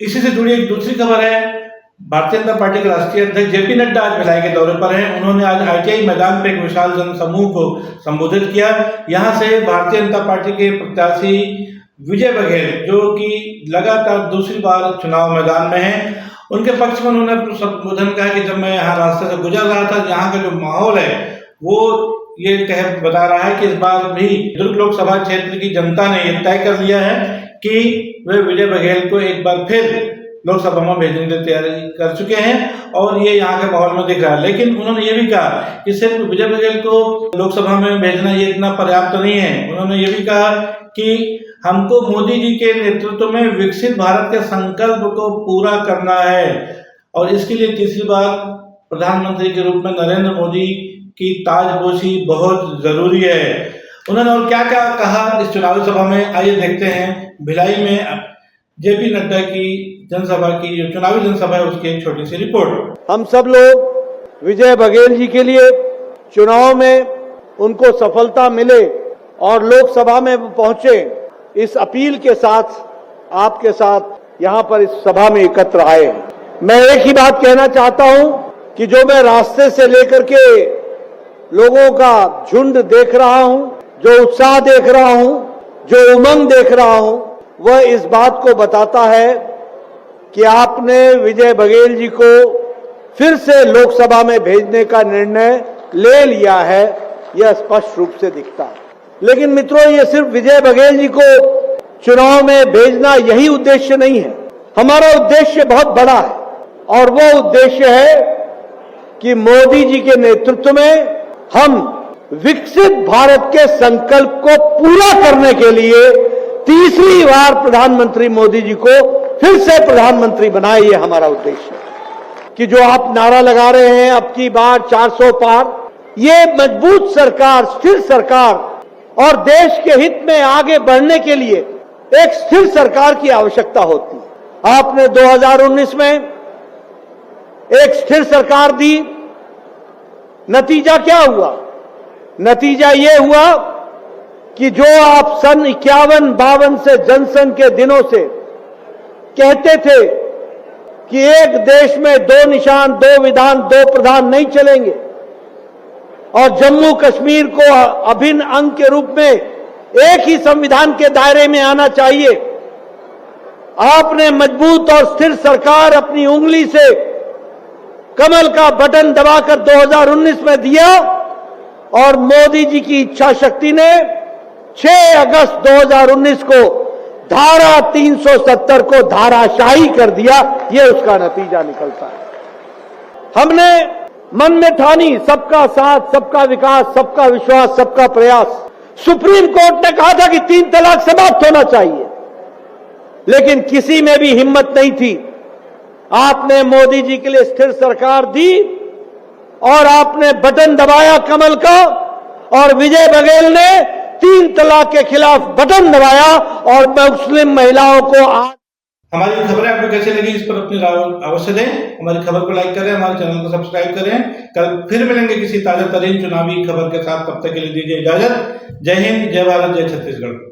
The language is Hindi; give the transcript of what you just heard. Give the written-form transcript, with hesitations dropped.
इसी से जुड़ी एक दूसरी खबर है। भारतीय जनता पार्टी के राष्ट्रीय अध्यक्ष जेपी नड्डा आज भिलाई के दौरे पर हैं। उन्होंने आज आईटीआई मैदान पर एक विशाल जनसमूह को संबोधित किया। यहां से भारतीय जनता पार्टी के प्रत्याशी विजय बघेल, जो कि लगातार दूसरी बार चुनाव मैदान में हैं, उनके पक्ष में उन्होंने अपने संबोधन कहा कि जब मैं यहाँ रास्ते से गुजर रहा था, यहाँ का जो माहौल है वो ये बता रहा है कि इस बार भी दुर्ग लोकसभा क्षेत्र की जनता ने यह तय कर लिया है कि वे विजय बघेल को एक बार फिर लोकसभा में भेजने की तैयारी कर चुके हैं और ये यहाँ के माहौल में दिख रहा है। लेकिन उन्होंने ये भी कहा कि सिर्फ विजय बघेल को लोकसभा में भेजना ये इतना पर्याप्त नहीं है। उन्होंने ये भी कहा कि हमको मोदी जी के नेतृत्व में विकसित भारत के संकल्प को पूरा करना है और इसके लिए तीसरी बार प्रधानमंत्री के रूप में नरेंद्र मोदी की ताजपोशी बहुत जरूरी है। उन्होंने और क्या क्या कहा इस चुनावी सभा में, आइए देखते हैं। भिलाई में जेपी नड्डा की जनसभा की जो चुनावी जनसभा है उसकी एक छोटी सी रिपोर्ट। हम सब लोग विजय बघेल जी के लिए चुनाव में उनको सफलता मिले और लोकसभा में पहुंचे, इस अपील के साथ आपके साथ यहाँ पर इस सभा में एकत्र आए हैं। मैं एक ही बात कहना चाहता हूं कि जो मैं रास्ते से लेकर के लोगों का झुंड देख रहा हूं, जो उत्साह देख रहा हूं, जो उमंग देख रहा हूं, वह इस बात को बताता है कि आपने विजय बघेल जी को फिर से लोकसभा में भेजने का निर्णय ले लिया है, यह स्पष्ट रूप से दिखता है। लेकिन मित्रों, ये सिर्फ विजय बघेल जी को चुनाव में भेजना यही उद्देश्य नहीं है। हमारा उद्देश्य बहुत बड़ा है और वो उद्देश्य है कि मोदी जी के नेतृत्व में हम विकसित भारत के संकल्प को पूरा करने के लिए तीसरी बार प्रधानमंत्री मोदी जी को फिर से प्रधानमंत्री बनाए। ये हमारा उद्देश्य है कि जो आप नारा लगा रहे हैं अब की बार 400 पार, ये मजबूत सरकार, स्थिर सरकार और देश के हित में आगे बढ़ने के लिए एक स्थिर सरकार की आवश्यकता होती है। आपने 2019 में एक स्थिर सरकार दी, नतीजा क्या हुआ? नतीजा ये हुआ कि जो आप सन 51-52 से जनसंघ के दिनों से कहते थे कि एक देश में 2 निशान, 2 विधान, 2 प्रधान नहीं चलेंगे और जम्मू कश्मीर को अभिन्न अंग के रूप में एक ही संविधान के दायरे में आना चाहिए, आपने मजबूत और स्थिर सरकार अपनी उंगली से कमल का बटन दबाकर 2019 में दिया और मोदी जी की इच्छा शक्ति ने 6 अगस्त 2019 को धारा 370 को धाराशाही कर दिया। ये उसका नतीजा निकलता है। हमने मन में ठानी सबका साथ, सबका विकास, सबका विश्वास, सबका प्रयास। सुप्रीम कोर्ट ने कहा था कि 3 तलाक समाप्त होना चाहिए, लेकिन किसी में भी हिम्मत नहीं थी। आपने मोदी जी के लिए स्थिर सरकार दी और आपने बटन दबाया कमल का और विजय बघेल ने 3 तलाक के खिलाफ बटन दबाया और मुस्लिम महिलाओं को हमारी खबरें आपको कैसी लगी इस पर अपनी राय अवश्य दें। हमारी खबर को लाइक करें, हमारे चैनल को सब्सक्राइब करें। कल फिर मिलेंगे किसी ताजा तरीन चुनावी खबर के साथ। तब तक के लिए दीजिए इजाजत। जय हिंद, जय भारत, जय छत्तीसगढ़।